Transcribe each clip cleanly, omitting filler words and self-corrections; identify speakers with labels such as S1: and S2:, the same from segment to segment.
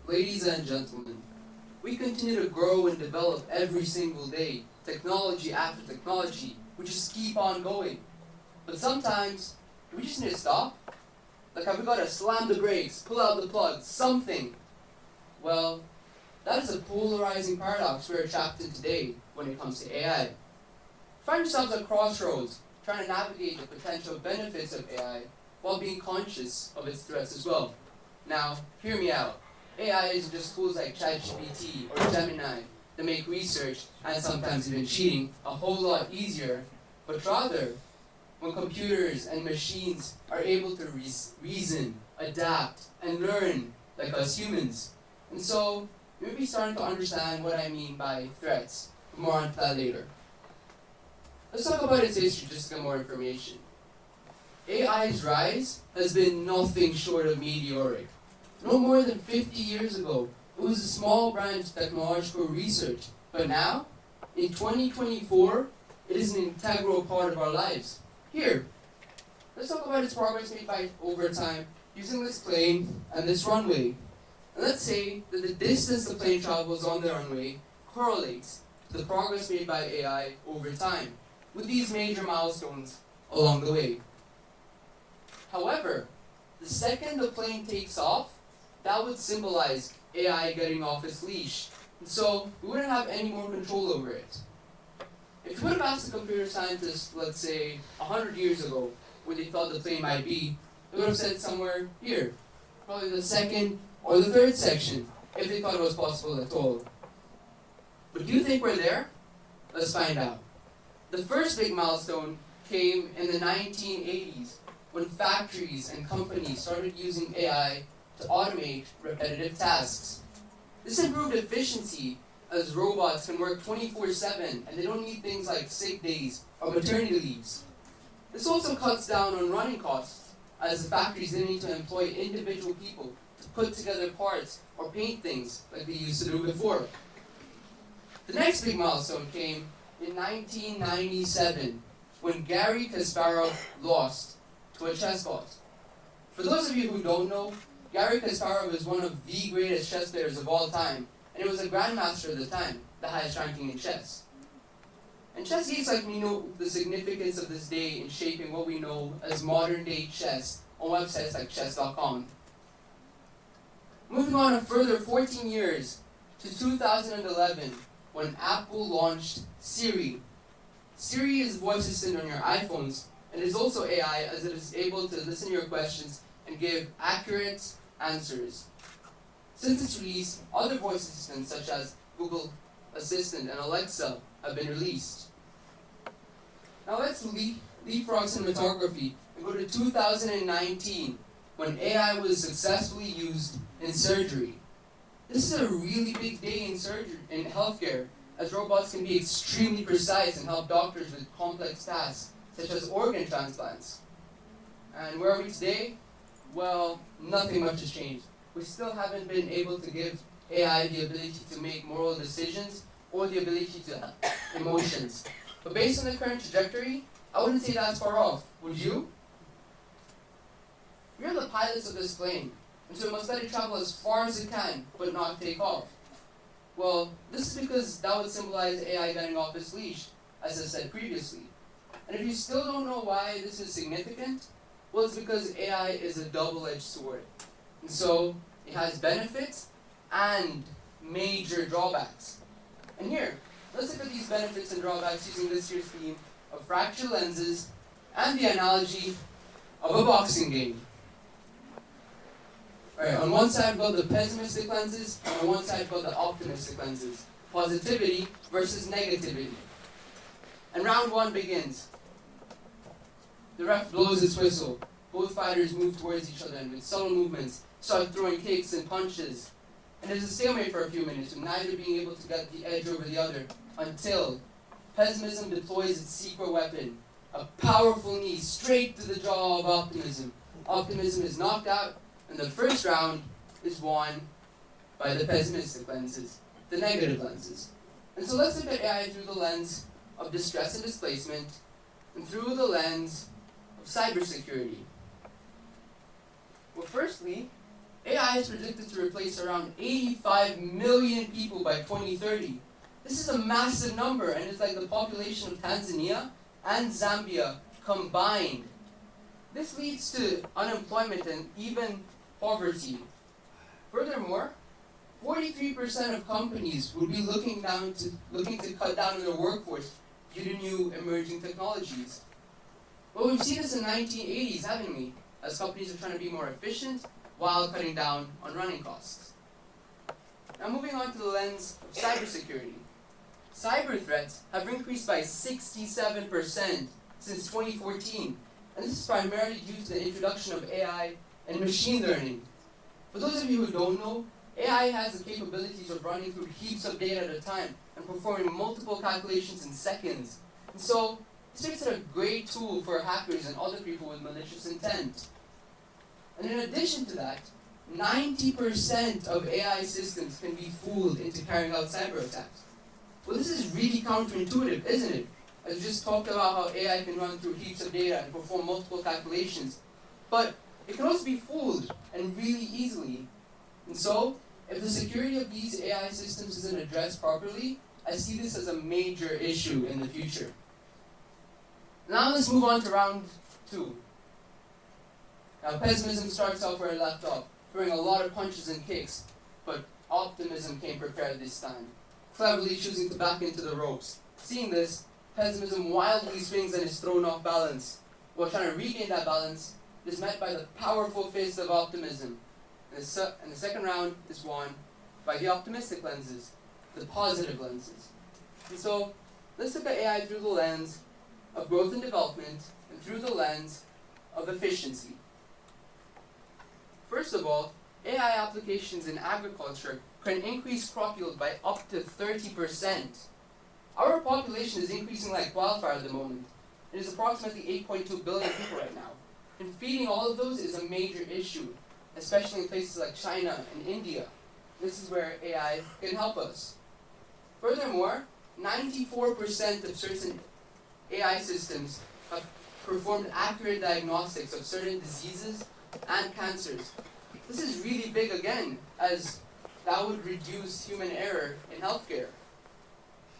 S1: Ladies and gentlemen, we continue to grow and develop every single day, technology after technology. We just keep on going. But sometimes, do we just need to stop? Like, have we got to slam the brakes, pull out the plug, something? Well, that is a polarizing paradox we're trapped in today when it comes to AI. Find yourselves at crossroads, trying to navigate the potential benefits of AI while being conscious of its threats as well. Now, hear me out. AI isn't just tools like ChatGPT or Gemini that make research, and sometimes even cheating, a whole lot easier, but rather, when computers and machines are able to reason, adapt, and learn like us humans. And so, you may be starting to understand what I mean by threats. More on that later. Let's talk about its history just to get more information. AI's rise has been nothing short of meteoric. No more than 50 years ago, it was a small branch of technological research, but now, in 2024, it is an integral part of our lives. Here, let's talk about its progress made by over time using this plane and this runway. And let's say that the distance the plane travels on the runway correlates to the progress made by AI over time, with these major milestones along the way. However, the second the plane takes off, that would symbolize AI getting off its leash. And so, we wouldn't have any more control over it. If you would have asked a computer scientist, let's say, 100 years ago, where they thought the plane might be, they would have said somewhere here. Probably the second or the third section, if they thought it was possible at all. But do you think we're there? Let's find out. The first big milestone came in the 1980s, when factories and companies started using AI to automate repetitive tasks. This improved efficiency as robots can work 24/7 and they don't need things like sick days or maternity leaves. This also cuts down on running costs, as the factories didn't need to employ individual people to put together parts or paint things like they used to do before. The next big milestone came in 1997, when Garry Kasparov lost to a chess bot. For those of you who don't know, Garry Kasparov is one of the greatest chess players of all time, and he was a grandmaster at the time, the highest ranking in chess. And chess geeks like me know the significance of this day in shaping what we know as modern day chess on websites like chess.com. Moving on a further 14 years to 2011, when Apple launched Siri. Siri is a voice assistant on your iPhones, and is also AI, as it is able to listen to your questions and give accurate answers. Since its release, other voice assistants such as Google Assistant and Alexa have been released. Now let's leapfrog cinematography and go to 2019, when AI was successfully used in surgery. This is a really big day in surgery, in healthcare, as robots can be extremely precise and help doctors with complex tasks, such as organ transplants. And where are we today? Well, nothing much has changed. We still haven't been able to give AI the ability to make moral decisions or the ability to have emotions. But based on the current trajectory, I wouldn't say that's far off. Would you? We are the pilots of this plane, and so it must let it travel as far as it can, but not take off. Well, this is because that would symbolize AI getting off its leash, as I said previously. And if you still don't know why this is significant, well, it's because AI is a double-edged sword. And so, it has benefits and major drawbacks. And here, let's look at these benefits and drawbacks using this year's theme of fractal lenses and the analogy of a boxing game. Alright, on one side we've got the pessimistic lenses, and on one side we've got the optimistic lenses. Positivity versus negativity. And round one begins. The ref blows his whistle. Both fighters move towards each other and with subtle movements start throwing kicks and punches. And there's a stalemate for a few minutes, with neither being able to get the edge over the other, until pessimism deploys its secret weapon, a powerful knee straight to the jaw of optimism. Optimism is knocked out, and the first round is won by the pessimistic lenses, the negative lenses. And so let's look at AI through the lens of distress and displacement, and through the lens of cybersecurity. Well, firstly, AI is predicted to replace around 85 million people by 2030. This is a massive number, and it's like the population of Tanzania and Zambia combined. This leads to unemployment and even poverty. Furthermore, 43% of companies would be looking to cut down on their workforce due to new emerging technologies. Well, we've seen this in the 1980s, haven't we? As companies are trying to be more efficient while cutting down on running costs. Now moving on to the lens of cybersecurity. Cyber threats have increased by 67% since 2014, and this is primarily due to the introduction of AI and machine learning. For those of you who don't know, AI has the capabilities of running through heaps of data at a time and performing multiple calculations in seconds. And so, this makes it a great tool for hackers and other people with malicious intent. And in addition to that, 90% of AI systems can be fooled into carrying out cyber attacks. Well, this is really counterintuitive, isn't it? I just talked about how AI can run through heaps of data and perform multiple calculations. But it can also be fooled, and really easily. And so, if the security of these AI systems isn't addressed properly, I see this as a major issue in the future. Now let's move on to round 2. Now pessimism starts off where it left off, throwing a lot of punches and kicks, but optimism came prepared this time, cleverly choosing to back into the ropes. Seeing this, pessimism wildly swings and is thrown off balance. While trying to regain that balance, it is met by the powerful fist of optimism. And the second round is won by the optimistic lenses, the positive lenses. And so, let's look at AI through the lens of growth and development, and through the lens of efficiency. First of all, AI applications in agriculture can increase crop yield by up to 30%. Our population is increasing like wildfire at the moment. It is approximately 8.2 billion people right now. And feeding all of those is a major issue, especially in places like China and India. This is where AI can help us. Furthermore, 94% of certain AI systems have performed accurate diagnostics of certain diseases and cancers. This is really big again, as that would reduce human error in healthcare.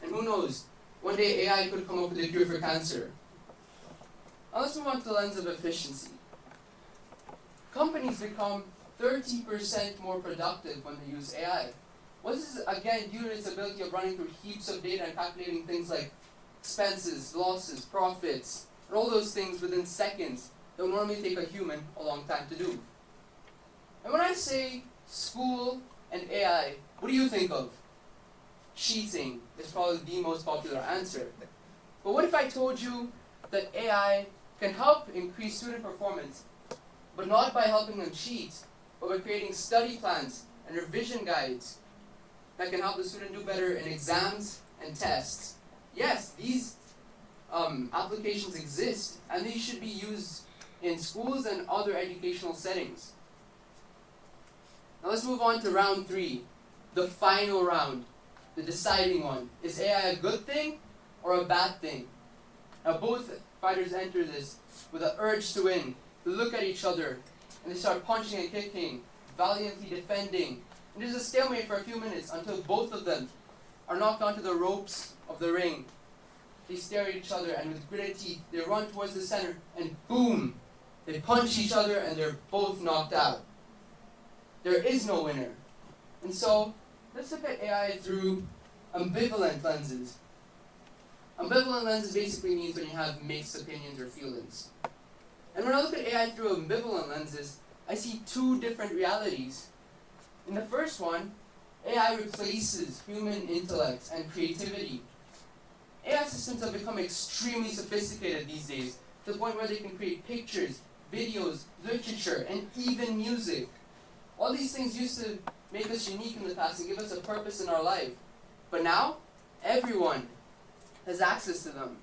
S1: And who knows, one day AI could come up with a cure for cancer. Now let's move on to the lens of efficiency. Companies become 30% more productive when they use AI. Well, this is again due to its ability of running through heaps of data and calculating things like expenses, losses, profits, and all those things within seconds that would normally take a human a long time to do. And when I say school and AI, what do you think of? Cheating is probably the most popular answer. But what if I told you that AI can help increase student performance, but not by helping them cheat, but by creating study plans and revision guides that can help the student do better in exams and tests? Yes, these applications exist, and they should be used in schools and other educational settings. Now let's move on to round 3, the final round, the deciding one. Is AI a good thing or a bad thing? Now both fighters enter this with an urge to win. They look at each other and they start punching and kicking, valiantly defending. And there's a stalemate for a few minutes until both of them are knocked onto the ropes of the ring. They stare at each other, and with gritted teeth, they run towards the center, and boom! They punch each other and they're both knocked out. There is no winner. And so, let's look at AI through ambivalent lenses. Ambivalent lenses basically means when you have mixed opinions or feelings. And when I look at AI through ambivalent lenses, I see 2 different realities. In the first one, AI replaces human intellect and creativity. AI systems have become extremely sophisticated these days, to the point where they can create pictures, videos, literature, and even music. All these things used to make us unique in the past and give us a purpose in our life. But now, everyone has access to them.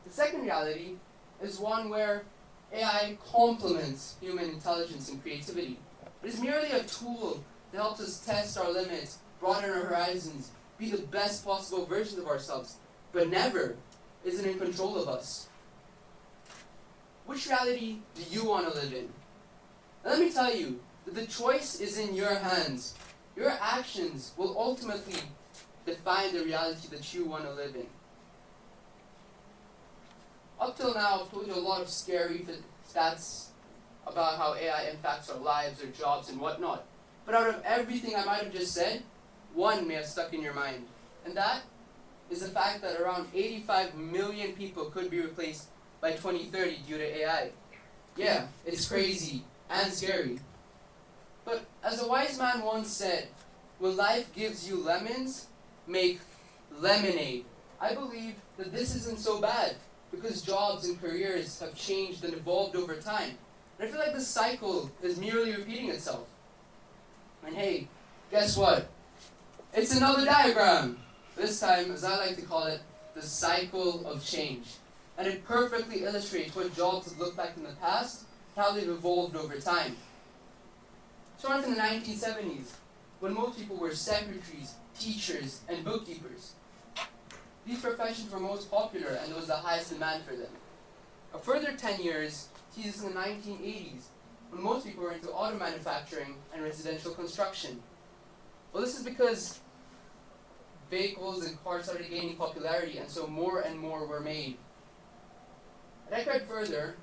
S1: The second reality is one where AI complements human intelligence and creativity. It is merely a tool that helps us test our limits, broaden our horizons, be the best possible versions of ourselves, but never isn't in control of us. Which reality do you want to live in? Now let me tell you, The choice is in your hands. Your actions will ultimately define the reality that you want to live in. Up till now, I've told you a lot of scary stats about how AI impacts our lives, our jobs, and whatnot. But out of everything I might have just said, one may have stuck in your mind. And that is the fact that around 85 million people could be replaced by 2030 due to AI. Yeah, it's crazy and scary. But as a wise man once said, when life gives you lemons, make lemonade. I believe that this isn't so bad because jobs and careers have changed and evolved over time. And I feel like this cycle is merely repeating itself. And hey, guess what? It's another diagram. This time, as I like to call it, the cycle of change. And it perfectly illustrates what jobs have looked like in the past, and how they've evolved over time. Starting in the 1970s, when most people were secretaries, teachers, and bookkeepers. These professions were most popular and there was the highest demand for them. A further 10 years sees us in the 1980s, when most people were into auto manufacturing and residential construction. Well, this is because vehicles and cars started gaining popularity, and so more and more were made. A decade further,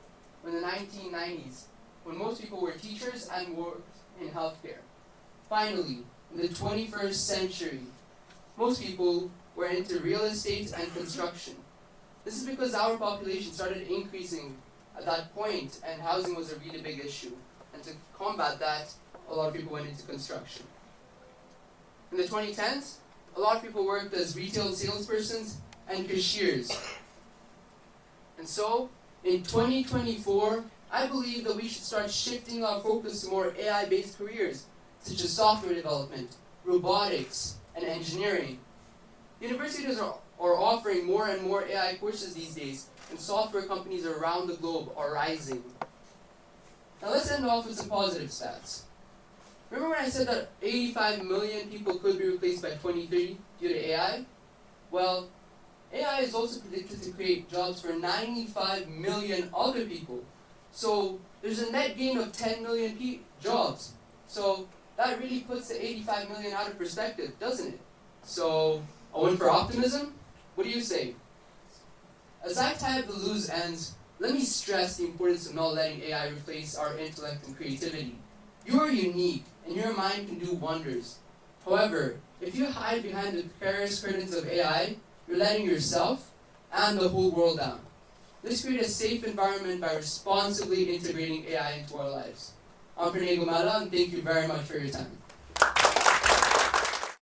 S1: in the 1990s, when most people were teachers and worked in healthcare. Finally, in the 21st century, most people were into real estate and construction. This is because our population started increasing at that point, and housing was a really big issue. And to combat that, a lot of people went into construction. In the 2010s, a lot of people worked as retail salespersons and cashiers. And so, in 2024, I believe that we should start shifting our focus to more AI-based careers, such as software development, robotics, and engineering. Universities are offering more and more AI courses these days, and software companies around the globe are rising. Now let's end off with some positive stats. Remember when I said that 85 million people could be replaced by 2030 due to AI? Well, AI is also predicted to create jobs for 95 million other people. So there's a net gain of 10 million jobs. So that really puts the 85 million out of perspective, doesn't it? So, a win for optimism? What do you say? As I tie up the loose ends, let me stress the importance of not letting AI replace our intellect and creativity. You are unique, and your mind can do wonders. However, if you hide behind the precarious curtains of AI, you're letting yourself and the whole world down. Let's create a safe environment by responsibly integrating AI into our lives. I'm Pranay, and thank you very much for your time.